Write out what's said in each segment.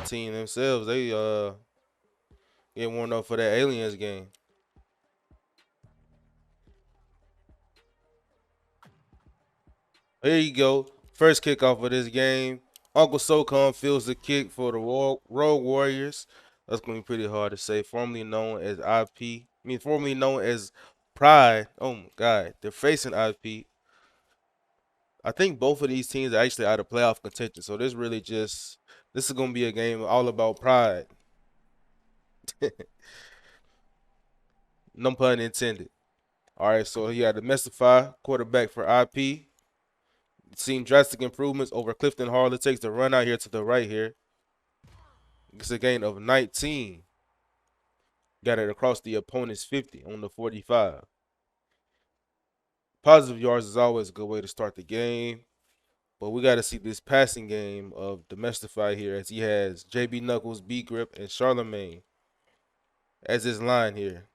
team themselves, they get warmed up for that Aliens game. Here you go. First kickoff of this game. Uncle SoCon fields the kick for the Rogue Warriors. That's going to be pretty hard to say. Formerly known as IP. Formerly known as Pride. Oh, my God. They're facing IP. I think both of these teams are actually out of playoff contention. So this is going to be a game all about pride. No pun intended. All right, so he had Demystify, quarterback for IP. Seen drastic improvements over Clifton Harlow. Takes the run out here to the right here. It's a gain of 19. Got it across the opponent's 50 on the 45. Positive yards is always a good way to start the game. But we got to see this passing game of Demystify here as he has JB Knuckles, B Grip, and Charlemagne as his line here.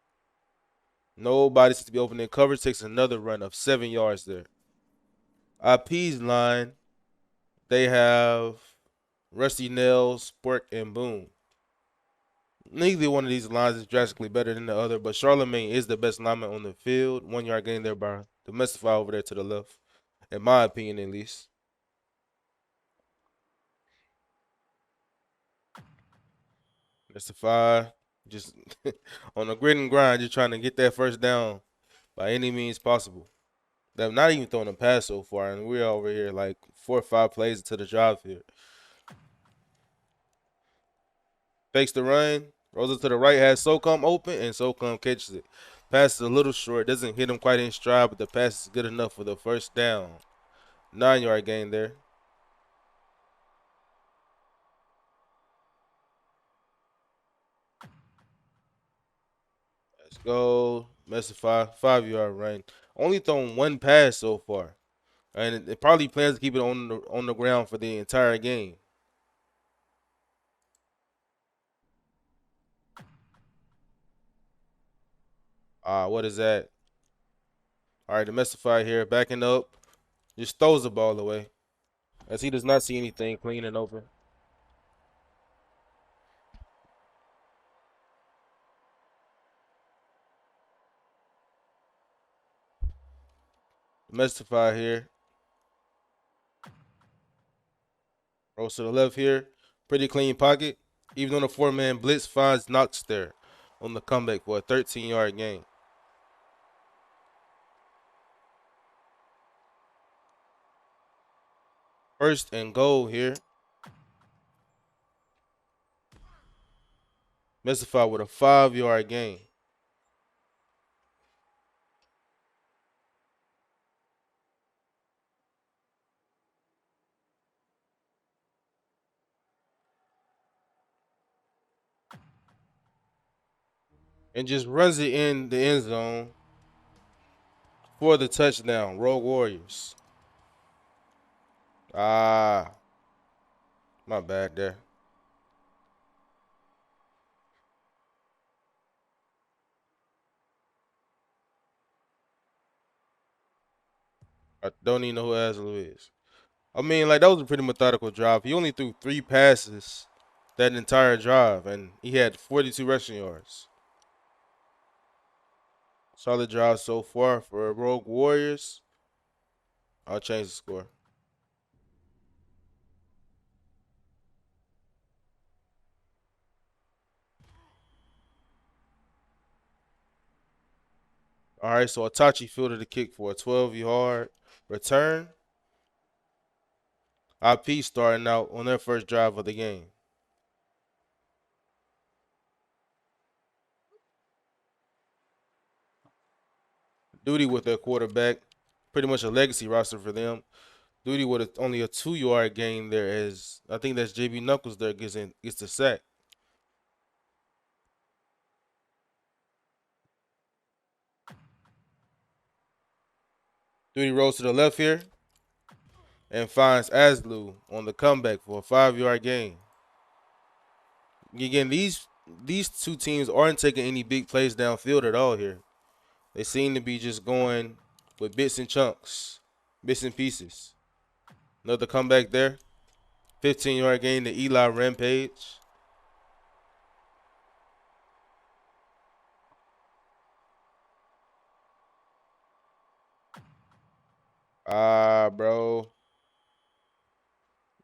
Nobody seems to be opening coverage. Takes another run of 7 yards there. IP's line, they have Rusty Nails, Spork, and Boom. Neither one of these lines is drastically better than the other, but Charlemagne is the best lineman on the field. 1 yard gain there by Demystify over there to the left, in my opinion at least. Demystify just on the grit and grind, just trying to get that first down by any means possible. They're not even throwing a pass so far, and we're over here like 4 or 5 plays into the drive here. Fakes the run, rolls it to the right, has SoCom open, and SoCom catches it. Pass is a little short, doesn't hit him quite in stride, but the pass is good enough for the first down. 9 yard gain there. Let's go. Demystify, 5 yard run. Only thrown 1 pass so far. And it probably plans to keep it on the ground for the entire game. What is that? All right, Demystify here, backing up. Just throws the ball away as he does not see anything clean and open. Demystify here. Rolls to the left here. Pretty clean pocket. Even on the 4-man blitz, finds Knox there on the comeback for a 13 yard gain. First and goal here. Demystify with a 5 yard gain. And just runs it in the end zone for the touchdown. Rogue Warriors. My bad there. I don't even know who Aslu is. I mean, like, that was a pretty methodical drive. He only threw 3 passes that entire drive, and he had 42 rushing yards. Solid drive so far for Rogue Warriors. I'll change the score. All right, so Itachi fielded the kick for a 12 yard return. IP starting out on their first drive of the game. Duty with their quarterback. Pretty much a legacy roster for them. Duty with only a 2 yard gain there, as I think that's JB Knuckles there gets the sack. Duty rolls to the left here and finds Aslu on the comeback for a 5 yard gain. Again, these 2 teams aren't taking any big plays downfield at all here. They seem to be just going with bits and chunks, bits and pieces. Another comeback there. 15-yard gain to Eli Rampage. Bro.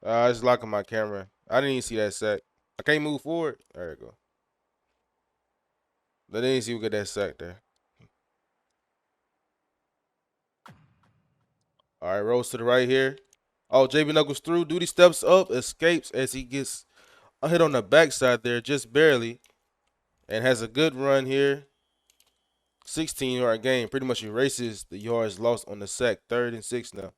It's locking my camera. I didn't even see that sack. I can't move forward. There we go. I didn't even see who get that sack there. All right, rolls to the right here. Oh, JB Knuckles through. Duty steps up, escapes as he gets a hit on the backside there, just barely, and has a good run here. 16-yard gain. Pretty much erases the yards lost on the sack. 3rd and 6 now.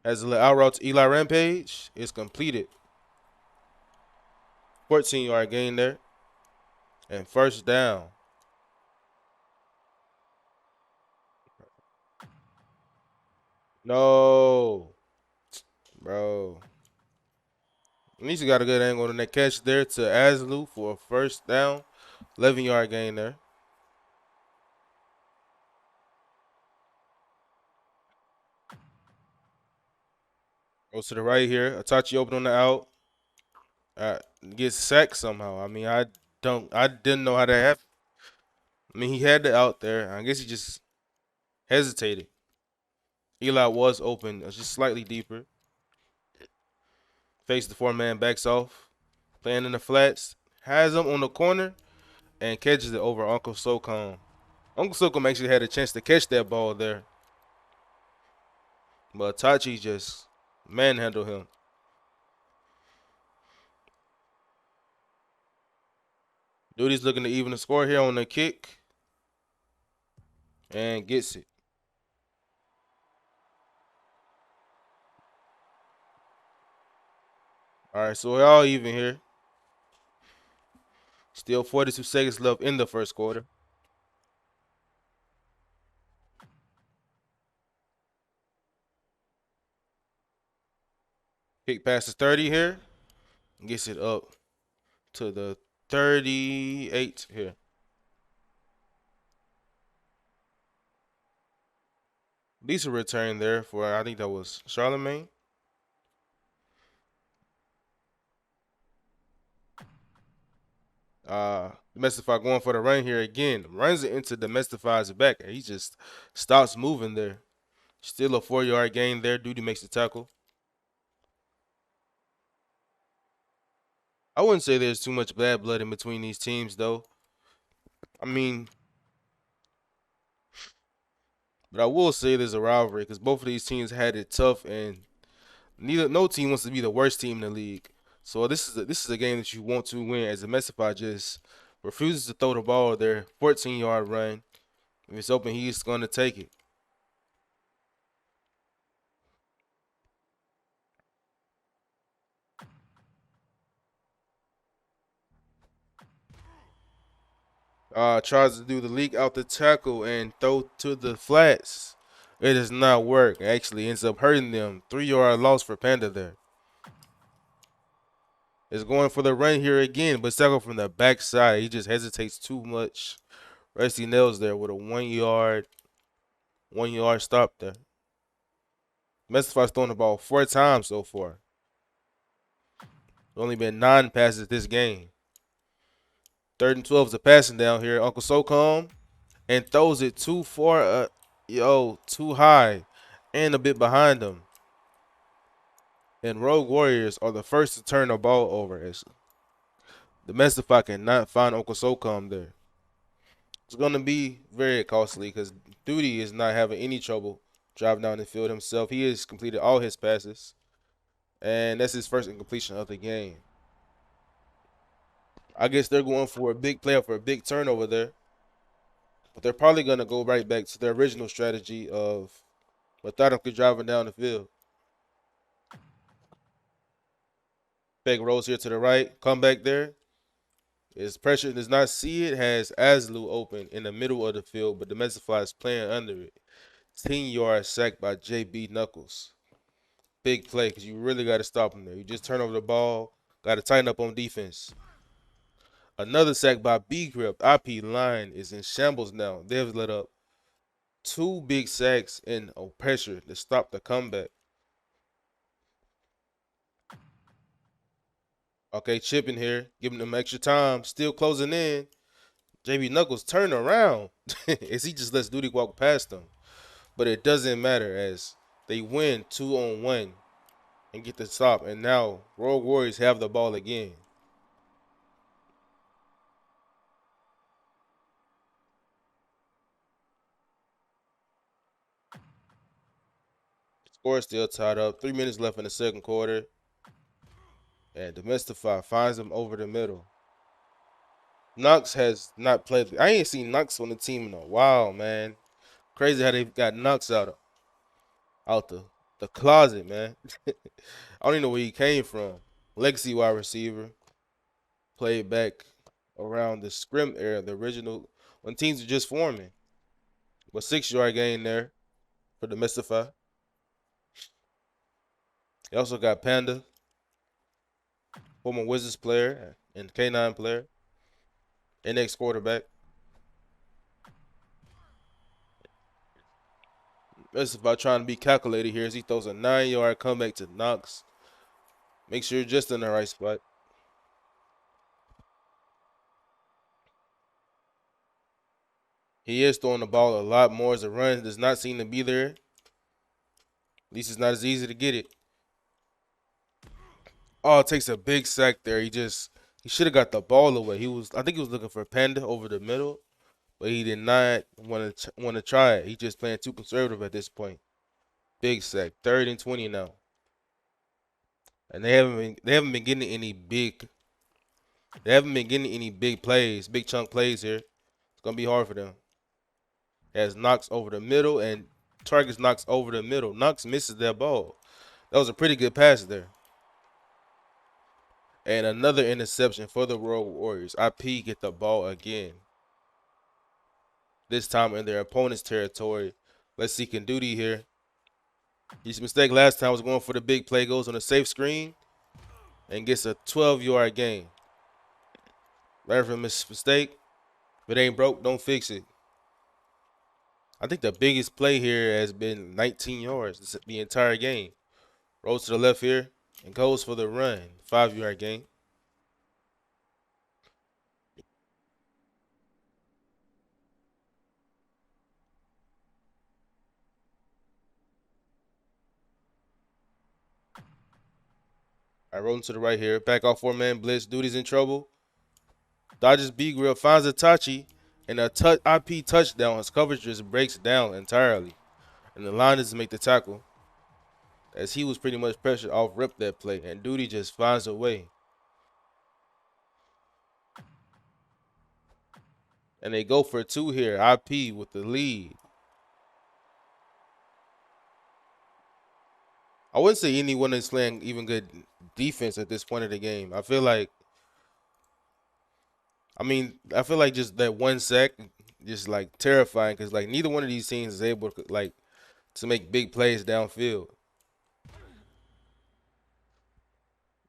Has a out route to Eli Rampage. It's completed. 14-yard gain there. And first down. No. Bro. At least he got a good angle on that catch there to Aslu for a first down. 11-yard gain there. Goes to the right here. Atachi open on the out. Gets sacked somehow. I mean, I didn't know how that happened. I mean, he had the out there. I guess he just hesitated. Eli was open, just slightly deeper. Face the 4-man, backs off. Playing in the flats. Has him on the corner and catches it over Uncle Socom. Uncle Socom actually had a chance to catch that ball there. But Tachi just manhandled him. Duty's looking to even the score here on the kick. And gets it. All right, so we're all even here. Still 42 seconds left in the first quarter. Kick passes 30 here. Gets it up to the 38 here. Decent return there for, I think that was Charlemagne. Demystify going for the run here again. Runs it into Demystify's back, and he just stops moving there. Still a 4-yard gain there. Duty makes the tackle. I wouldn't say there's too much bad blood in between these teams, though. I mean, but I will say there's a rivalry because both of these teams had it tough, and no team wants to be the worst team in the league. So this is a game that you want to win. As Demystify just refuses to throw the ball there. 14-yard run. If it's open, he's going to take it. Tries to do the leak out the tackle and throw to the flats. It does not work. It actually ends up hurting them. 3-yard loss for Panda there. Is going for the run here again, but tackle from the backside. He just hesitates too much. Rusty Nails there with a 1-yard stop there. Mestify's thrown the ball 4 times so far. Only been 9 passes this game. 3rd and 12 is a passing down here. Uncle Socom and throws it too far, too high and a bit behind him. And Rogue Warriors are the first to turn the ball over. As the Mestify cannot find Uncle Socom there. It's going to be very costly because Duty is not having any trouble driving down the field himself. He has completed all his passes. And that's his first incompletion of the game. I guess they're going for a big play for a big turnover there. But they're probably going to go right back to their original strategy of methodically driving down the field. Fake rolls here to the right. Come back there. His pressure does not see it. Has Aslu open in the middle of the field, but Demystify is playing under it. 10-yard sack by JB Knuckles. Big play because you really got to stop him there. You just turn over the ball. Got to tighten up on defense. Another sack by B Grip. IP line is in shambles now. They've let up 2 big sacks in pressure to stop the comeback. Okay, chipping here, giving them extra time, still closing in. JB Knuckles turn around as he just lets Duty walk past them. But it doesn't matter as they win 2-on-1 and get the stop. And now Rogue Warriors have the ball again. Score still tied up. 3 minutes left in the second quarter. And Demystify finds him over the middle. Knox has not played. I ain't seen Knox on the team in a while, man. Crazy how they got Knox out the closet, man. I don't even know where he came from. Legacy wide receiver. Played back around the scrim era, the original, when teams were just forming. But 6-yard gain there for the Mystify. He also got Panda, former Wizards player and K9 player, and ex-quarterback. Mystify trying to be calculated here as he throws a 9-yard comeback to Knox. Make sure you're just in the right spot. He is throwing the ball a lot more as the run does not seem to be there. At least it's not as easy to get it. Oh, it takes a big sack there. He should have got the ball away. I think he was looking for Panda over the middle, but he did not want to try it. He's just playing too conservative at this point. Big sack, 3rd and 20 now, and they haven't been getting any big plays, big chunk plays here. It's gonna be hard for them. As Knox over the middle and targets Knox over the middle. Knox misses that ball. That was a pretty good pass there. And another interception for the Rogue Warriors. IP get the ball again. This time in their opponent's territory. Let's see Duty here. His mistake last time was going for the big play. Goes on a safe screen and gets a 12-yard gain. Learn from his mistake. If it ain't broke, don't fix it. I think the biggest play here has been 19 yards the entire game. Rolls to the left here and goes for the run. 5-yard gain. I roll to the right here. Back off 4-man blitz. Duty's in trouble. Dodges B Grill, finds Itachi, and a IP touchdown. His coverage just breaks down entirely. And the line doesn't make the tackle, as he was pretty much pressured off rip that play. And Duty just finds a way. And they go for 2 here. IP with the lead. I wouldn't say anyone is playing even good defense at this point of the game. I feel like just that 1 sack just like terrifying because like neither one of these teams is able to make big plays downfield.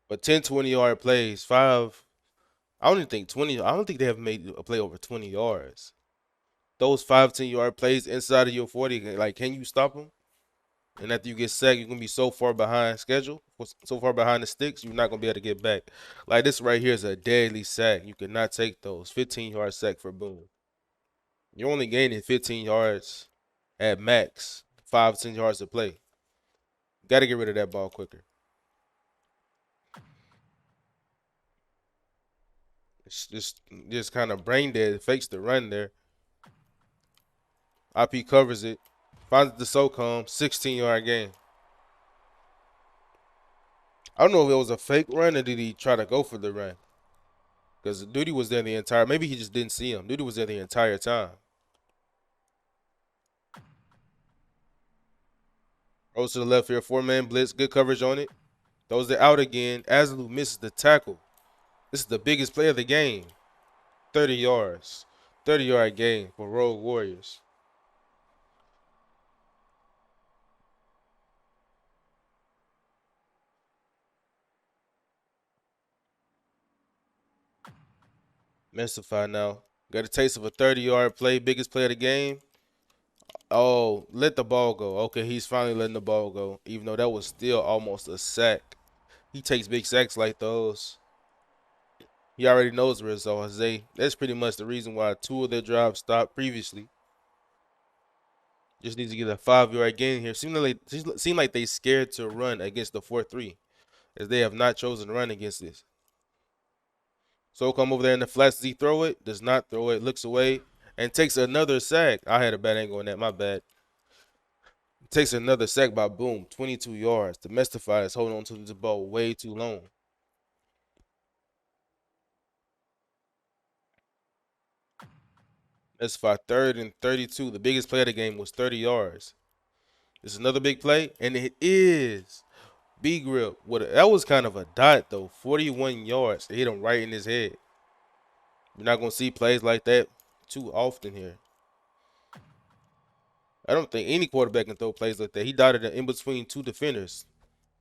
But 10, 20-yard plays, 5. I don't even think 20. I don't think they have made a play over 20 yards. Those 5, 10-yard plays inside of your 40, like, can you stop them? And after you get sacked, you're gonna be so far behind schedule, so far behind the sticks, you're not gonna be able to get back. Like this right here is a deadly sack. You cannot take those. 15-yard sack for Boone. You're only gaining 15 yards at max. 5, 10 yards to play. Got to get rid of that ball quicker. It's just kind of brain dead. Fakes the run there. IP covers it. Finds the SOCOM. 16-yard gain. I don't know if it was a fake run or did he try to go for the run. Because Duty was there the entire. Maybe he just didn't see him. Duty was there the entire time. Goes to the left here. 4-man blitz. Good coverage on it. Throws it out again. Azalou misses the tackle. This is the biggest play of the game. 30 yards. 30-yard gain for Rogue Warriors. Mystify now. Got a taste of a 30-yard play, biggest play of the game. Oh, let the ball go. Okay, he's finally letting the ball go, even though that was still almost a sack. He takes big sacks like those. He already knows the result, Jose. That's pretty much the reason why two of their drives stopped previously. Just needs to get a 5-yard gain here. Seem like they scared to run against the 4-3, as they have not chosen to run against this. So come over there in the flats. Does he throw it? Does not throw it. Looks away and takes another sack. I had a bad angle on that. My bad. Takes another sack by Boom. 22 yards. The Mystifier is holding on to the ball way too long. Mystifier 3rd and 32. The biggest play of the game was 30 yards. This is another big play, and it is B grip. That was kind of a dot though. 41 yards. They hit him right in his head. You're not gonna see plays like that too often here. I don't think any quarterback can throw plays like that. He dotted in between two defenders,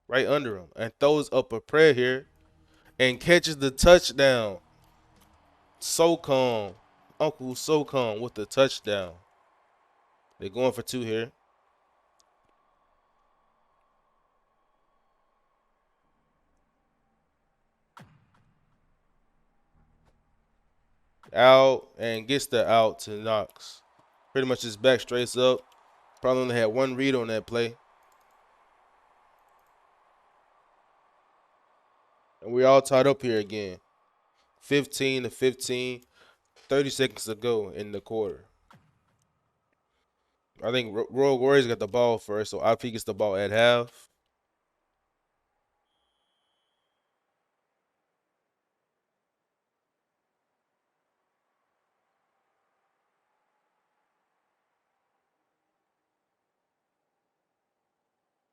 right under him, and throws up a prayer here and catches the touchdown. So calm. Uncle so calm with the touchdown. They're going for two here. Out and gets the out to Knox. Pretty much just back straight up. Probably only had one read on that play. And we're all tied up here again. 15 to 15. 30 seconds to go in the quarter. I think Royal Warriors got the ball first, so IP gets the ball at half.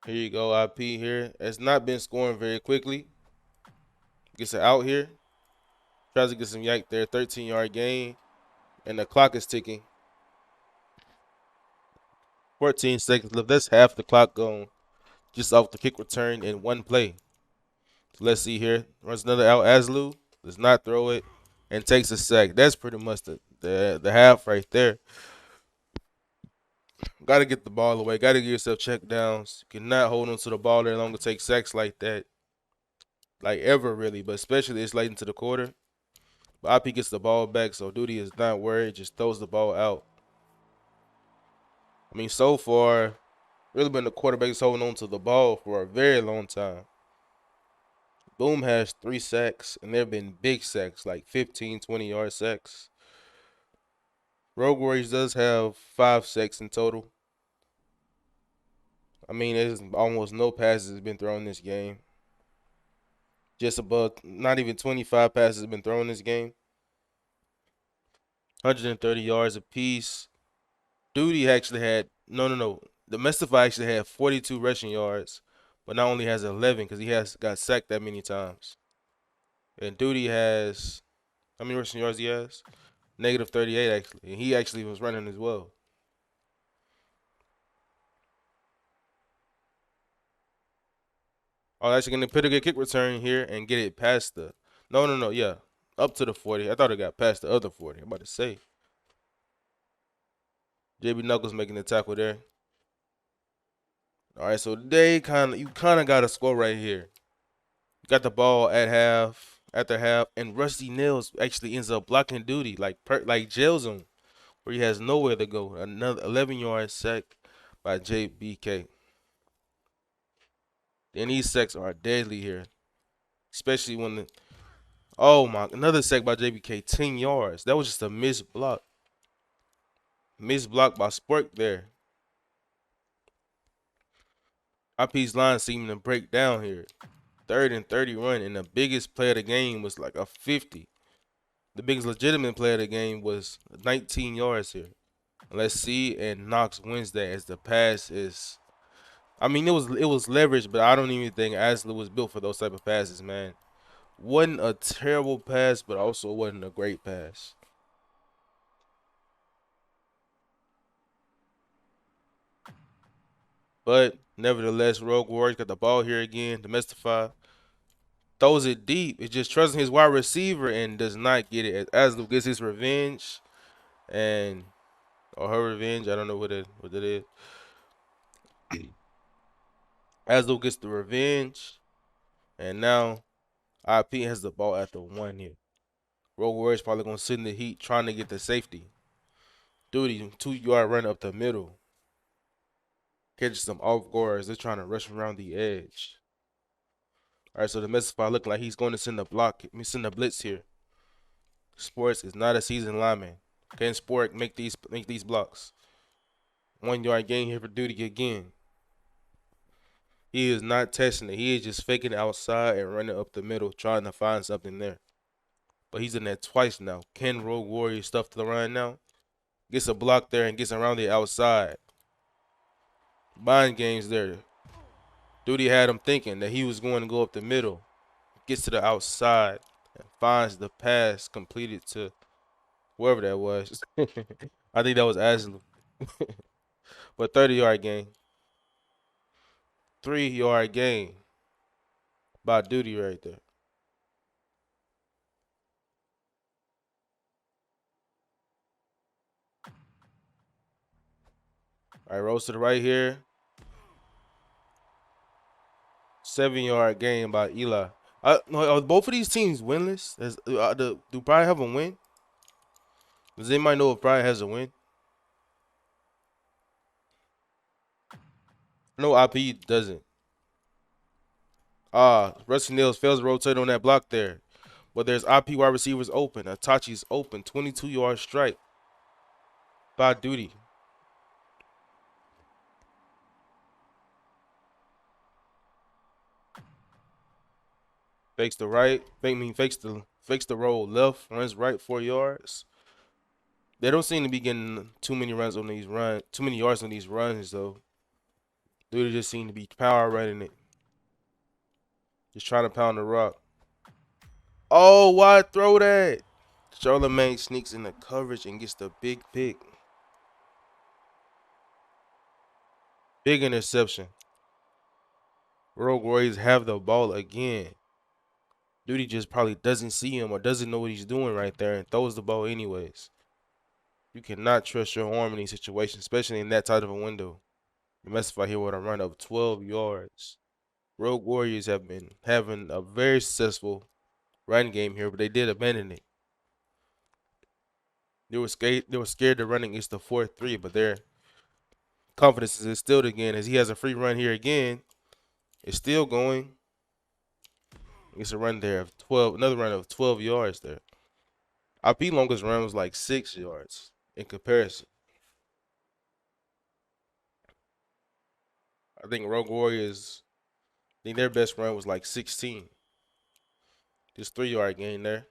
Here you go, IP here. Has not been scoring very quickly. Gets it out here. Tries to get some yak there. 13-yard gain. And the clock is ticking. 14 seconds left. That's half the clock gone. Just off the kick return in one play. So let's see here. Runs another out. Aslu does not throw it and takes a sack. That's pretty much the half right there. Got to get the ball away. Got to get yourself check downs. You cannot hold on to the ball there long to take sacks like that. Like ever, really. But especially it's late into the quarter. But IP gets the ball back, so Duty is not worried. Just throws the ball out. I mean, so far, really been the quarterbacks holding on to the ball for a very long time. Boom has 3 sacks, and there have been big sacks, like 15, 20-yard sacks. Rogue Warriors does have 5 sacks in total. I mean, there's almost no passes been thrown this game. Just above, not even 25 passes have been thrown this game. 130 yards apiece. Duty actually had, no. The Mystify actually had 42 rushing yards, but now only has 11 because he has got sacked that many times. And Duty has, how many rushing yards he has? Negative 38 actually. And he actually was running as well. Oh, actually gonna put a good kick return here and get it past the, no, yeah. Up to the 40. I thought it got past the other 40. I'm about to say. JB Knuckles making the tackle there. All right, so you kind of got a score right here. Got the ball at half, after half, and Rusty Nails actually ends up blocking Duty, like jails him, where he has nowhere to go. Another 11-yard sack by JBK. And these sacks are deadly here, especially when another sack by JBK, 10 yards. That was just a missed block. Missed block by Spork there. IP's line seeming to break down here. 3rd and 30 run, and the biggest play of the game was like a 50. The biggest legitimate play of the game was 19 yards here. Let's see, and Knox wins that as the pass is. I mean, it was leverage, but I don't even think Asler was built for those type of passes, man. Wasn't a terrible pass, but also wasn't a great pass. But nevertheless, Rogue Warriors got the ball here again to Mystify. throws it deep. It's just trusting his wide receiver and does not get it. As Aslu gets his revenge and or her revenge. I don't know what it is. Aslu gets the revenge, and now IP has the ball at the 1 here. Rogue Warriors probably gonna sit in the heat trying to get the safety. Duty 2-yard run up the middle. Catches some off guards. They're trying to rush around the edge. All right, so the Mesify look like he's going to send a block. Send a blitz here. Sports is not a seasoned lineman. Can Sport make these blocks? 1-yard gain here for Duty again. He is not testing it. He is just faking it outside and running up the middle, trying to find something there. But he's in there twice now. Can Rogue Warrior stuff to the run now? Gets a block there and gets around the outside. Mind games there. Duty had him thinking that he was going to go up the middle. Gets to the outside and finds the pass completed to whoever that was. I think that was Aslu. But 30-yard gain. 3-yard gain by Duty right there. All right, rolls to the right here. 7-yard gain by Eli. Are both of these teams winless? Do Pride have a win? Does anybody know if Pride has a win? No, IP doesn't. Rusty Nails fails to rotate on that block there. But there's IP wide receivers open. Atachi's open. 22-yard strike by Duty. Fakes the right. Fakes the roll left. Runs right 4 yards. They don't seem to be getting too many yards on these runs though. Duty just seem to be power running it. Just trying to pound the rock. Oh, why throw that? Charlemagne sneaks in the coverage and gets the big pick. Big interception. Rogue Warriors have the ball again. Duty just probably doesn't see him or doesn't know what he's doing right there and throws the ball anyways. You cannot trust your arm in these situations, especially in that tight of a window. You Mesify here with a run of 12 yards. Rogue Warriors have been having a very successful run game here, but they did abandon it. They were scared to run against the 4-3, but their confidence is instilled again as he has a free run here again. It's still going. It's a run there of 12, another run of 12 yards there. IP longest run was like 6 yards in comparison. I think Rogue Warriors, I think their best run was like 16. Just 3-yard gain there.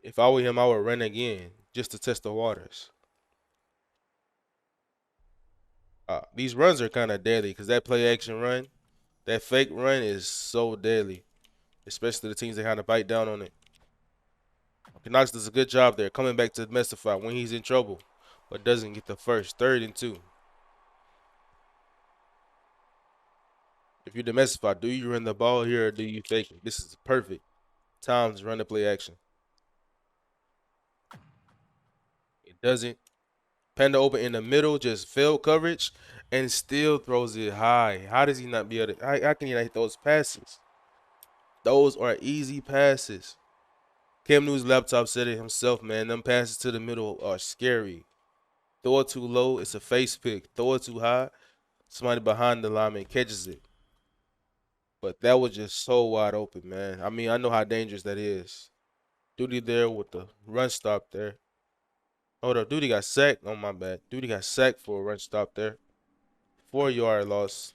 If I were him, I would run again just to test the waters. These runs are kind of deadly because that play action run, that fake run is so deadly, especially the teams that kind of bite down on it. Knox does a good job there, coming back to Mesify when he's in trouble, but doesn't get the first. 3rd and 2. If you Demystify, do you run the ball here or do you fake it? This is perfect time to run the play action. It doesn't. Panda open in the middle, just failed coverage, and still throws it high. How does he not be able to? How can he not hit those passes? Those are easy passes. Cam Newton's laptop said it himself, man. Them passes to the middle are scary. Throw it too low, it's a face pick. Throw it too high, somebody behind the lineman catches it. But that was just so wide open, man. I mean, I know how dangerous that is. Duty there with the run stop there. Hold up, Duty got sacked. Oh, my bad. Duty got sacked for a run stop there. 4-yard loss.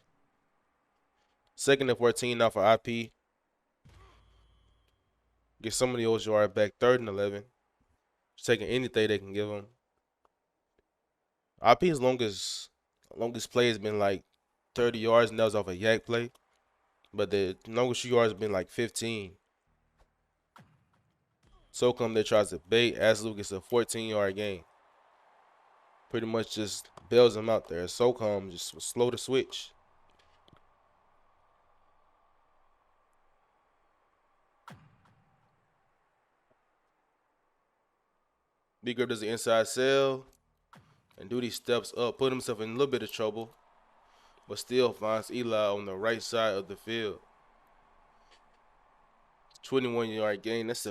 2nd and 14 now for IP. Get some of the old yard back. 3rd and 11. Just taking anything they can give them. IP's longest play has been like 30 yards, and that was off a yak play. But the longest yards has been like 15. So come they tries to bait. Aslu gets a 14-yard gain. Pretty much just bails him out there. SOCOM just was slow to switch. B grip does the inside sail, and Duty steps up, put himself in a little bit of trouble, but still finds Eli on the right side of the field. 21-yard gain. That's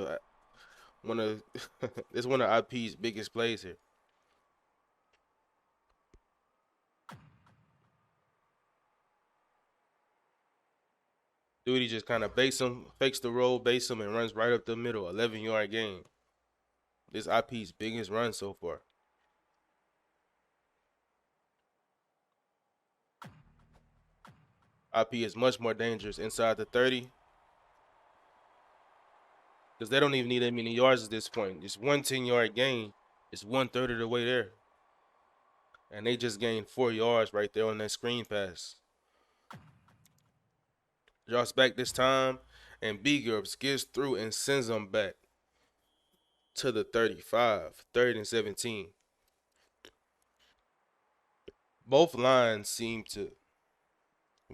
one of it's one of IP's biggest plays here. Duty just kind of baits him, fakes the roll, baits him, and runs right up the middle. 11-yard gain. This IP's biggest run so far. IP is much more dangerous inside the 30 because they don't even need that many yards at this point. Just one 10-yard gain is 1/3 of the way there. And they just gained 4 yards right there on that screen pass. Drops back this time, and B Gurps gets through and sends them back to the 35, 3rd and 17. Both lines seem to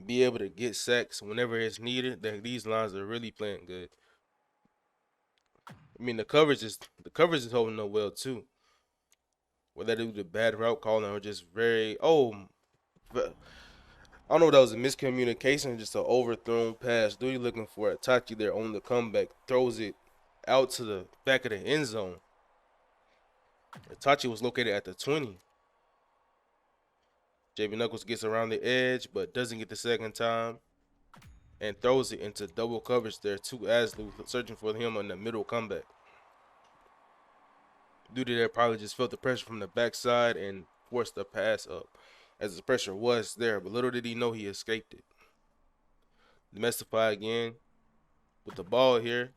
be able to get sacks whenever it's needed. These lines are really playing good. I mean, the coverage is holding up well too. Whether they do the bad route calling or just I don't know if that was a miscommunication, just an overthrown pass. Duty looking for Itachi there on the comeback, throws it out to the back of the end zone. Itachi was located at the 20. JB Knuckles gets around the edge, but doesn't get the second time, and throws it into double coverage there to Aslu, searching for him on the middle comeback. Duty there probably just felt the pressure from the backside and forced the pass up, as the pressure was there, but little did he know he escaped it. Demystify again with the ball here,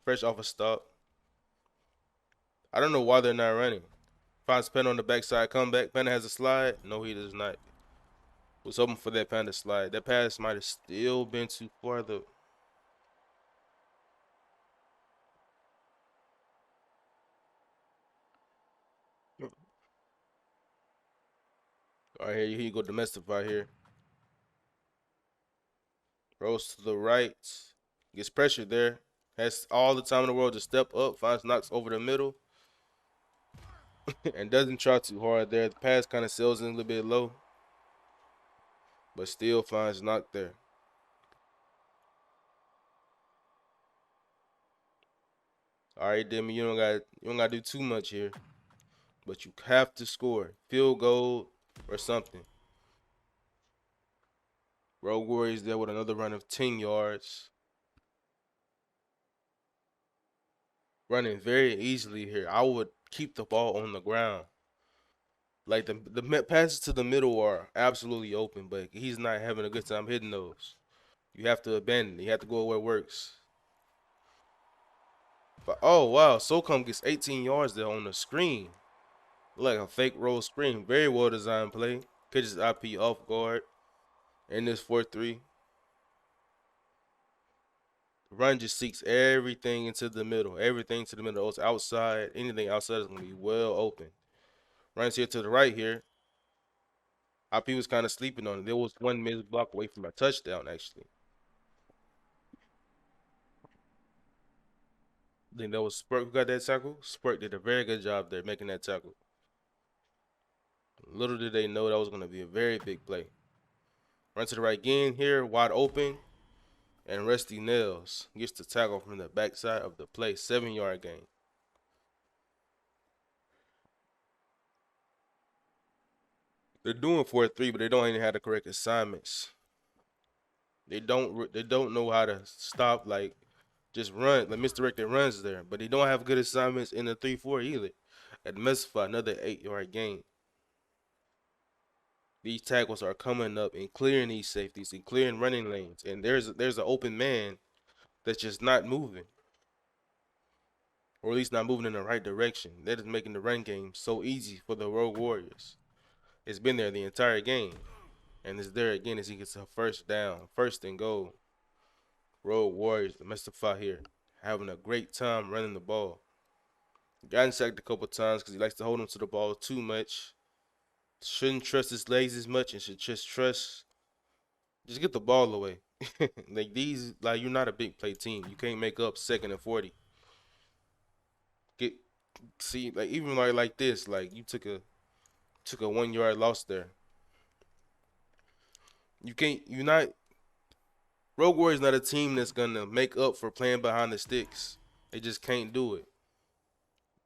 fresh off a stop. I don't know why they're not running. Finds Panda on the backside comeback. Panda has a slide. No, he does not. Was hoping for that Panda slide. That pass might have still been too far though. All right, here you go, Demystify here. Rolls to the right. Gets pressured there. Has all the time in the world to step up. Finds Knox over the middle. And doesn't try too hard there. The pass kind of sails in a little bit low. But still finds Knox there. All right, Demi, you don't got to do too much here. But you have to score. Field goal or something. Road Warriors there with another run of 10 yards. Running very easily here. I would keep the ball on the ground. Like the passes to the middle are absolutely open, but he's not having a good time hitting those. You have to abandon it. You have to go where it works. But, oh, wow. SOCOM gets 18 yards there on the screen. Like a fake roll screen. Very well designed play. Catches IP off guard. In this 4-3. The run just seeks everything into the middle. Everything to the middle. It's outside. Anything outside is going to be well open. Runs here to the right here. IP was kind of sleeping on it. There was one missed block away from a touchdown, actually. I think that was Spurk who got that tackle. Spurk did a very good job there making that tackle. Little did they know that was going to be a very big play. Run to the right again here, wide open. And Rusty Nails gets the tackle from the backside of the play. 7-yard gain. They're doing 4-3, but they don't even have the correct assignments. They don't know how to stop, like, just run, like misdirected runs there. But they don't have good assignments in the 3-4 either. At Messify, another 8-yard gain. These tackles are coming up and clearing these safeties and clearing running lanes. And there's an open man that's just not moving. Or at least not moving in the right direction. That is making the run game so easy for the Rogue Warriors. It's been there the entire game. And it's there again as he gets a first down. 1st and goal. Rogue Warriors, Demystify here. Having a great time running the ball. Gotten sacked a couple times because he likes to hold on to the ball too much. Shouldn't trust his legs as much and should just get the ball away. Like you're not a big play team. You can't make up 2nd and 40. see, like even like this, like you took a 1 yard loss there. You can't. You're not. Rogue Warriors not a team that's gonna make up for playing behind the sticks. They just can't do it.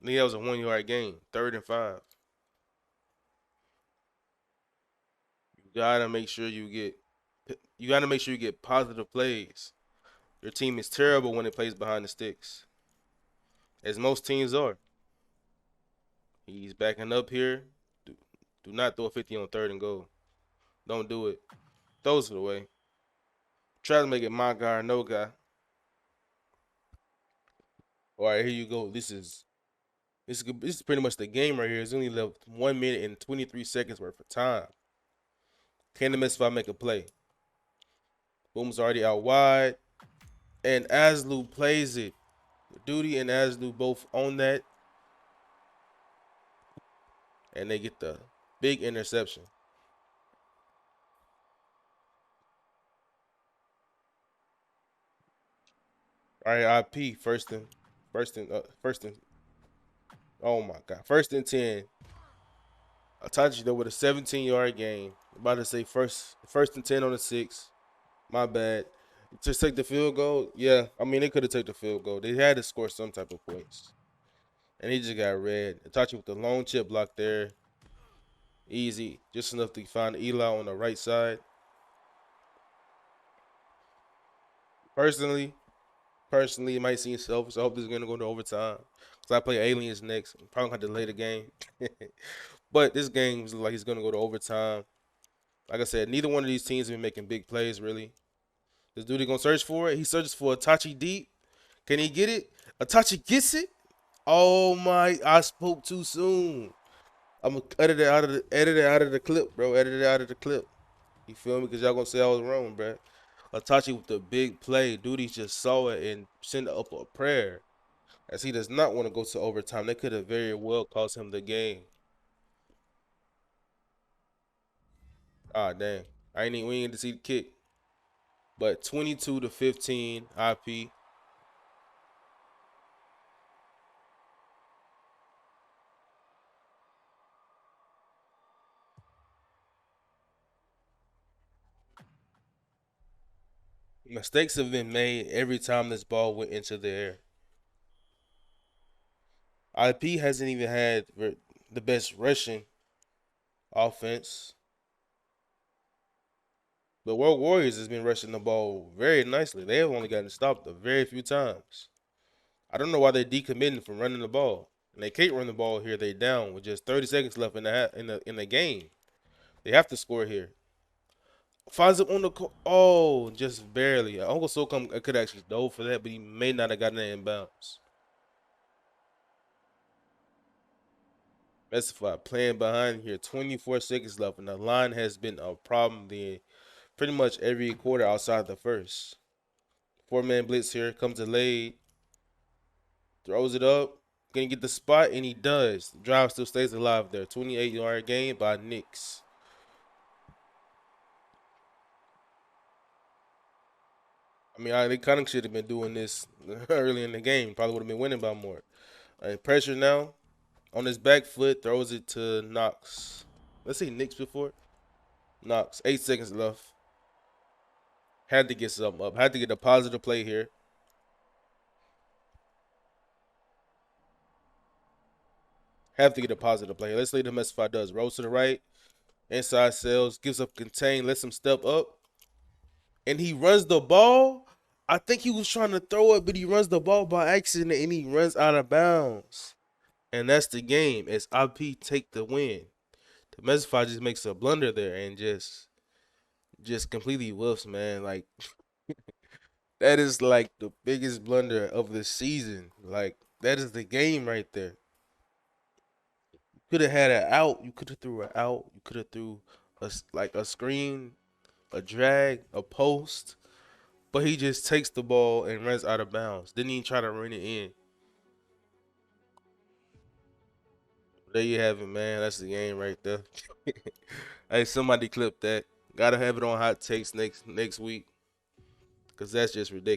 I think that was a 1 yard game, 3rd and 5. You gotta make sure you get. You gotta make sure you get positive plays. Your team is terrible when it plays behind the sticks, as most teams are. He's backing up here. Do not throw a 50 on 3rd and goal. Don't do it. Throws it away. Try to make it my guy or no guy. All right, here you go. This is pretty much the game right here. It's only left 1 minute and 23 seconds worth of time. Can the miss if I make a play? Boom's already out wide, and Aslu plays it. Duty and Aslu both own that, and they get the big interception. All right, IP first and. Oh my God, 1st and 10. Atachi though with a 17-yard game. About to say first and 10 on the 6. My bad. Just take the field goal. Yeah, I mean they could have taken the field goal. They had to score some type of points, and he just got red. Atachi with the long chip block there. Easy, just enough to find Eli on the right side. Personally, it might seem selfish. I hope this is gonna go to overtime because I play Aliens next. I'm probably gonna have to delay the game, but this game was like it's gonna go to overtime. Like I said, neither one of these teams have been making big plays really. This dude gonna search for it. He searches for Itachi deep. Can he get it? Itachi gets it. Oh my! I spoke too soon. I'm gonna edit it out of the clip, bro. Edit it out of the clip. You feel me? Cause y'all gonna say I was wrong, bro. Itachi with the big play. Duty just saw it and sent up a prayer. As he does not want to go to overtime. They could have very well cost him the game. Ah, dang. We ain't get to see the kick. But 22-15 IP. Mistakes have been made every time this ball went into the air. IP hasn't even had the best rushing offense. But World Warriors has been rushing the ball very nicely. They have only gotten stopped a very few times. I don't know why they're decommitting from running the ball. And they can't run the ball here. They down with just 30 seconds left in the game. They have to score here. Finds it on the just barely. Uncle Socom could actually dove for that, but he may not have gotten it in bounds. Specified playing behind here. 24 seconds left, and the line has been a problem the pretty much every quarter outside the first. 4-man blitz here. Comes delayed. Throws it up. Gonna get the spot, and he does. The drive still stays alive there. 28-yard gain by Knicks. I mean, they kind of should have been doing this early in the game. Probably would have been winning by more. Pressure now. On his back foot, throws it to Knox. Let's see Knicks before. Knox. 8 seconds left. Had to get something up. Had to get a positive play here. Have to get a positive play. Let's see the Mesify does. Rolls to the right. Inside sails. Gives up contain. Lets him step up. And he runs the ball. I think he was trying to throw it, but he runs the ball by accident and he runs out of bounds. And that's the game. As IP take the win. The Mesify just makes a blunder there and just completely whiffs, man. Like that is like the biggest blunder of the season. Like that is the game right there. Could have had an out. You could have threw an out. You could have threw a screen, a drag, a post. But he just takes the ball and runs out of bounds. Didn't even try to run it in. There you have it, man. That's the game right there. Hey, somebody clip that. Gotta have it on hot takes next week. Cause that's just ridiculous.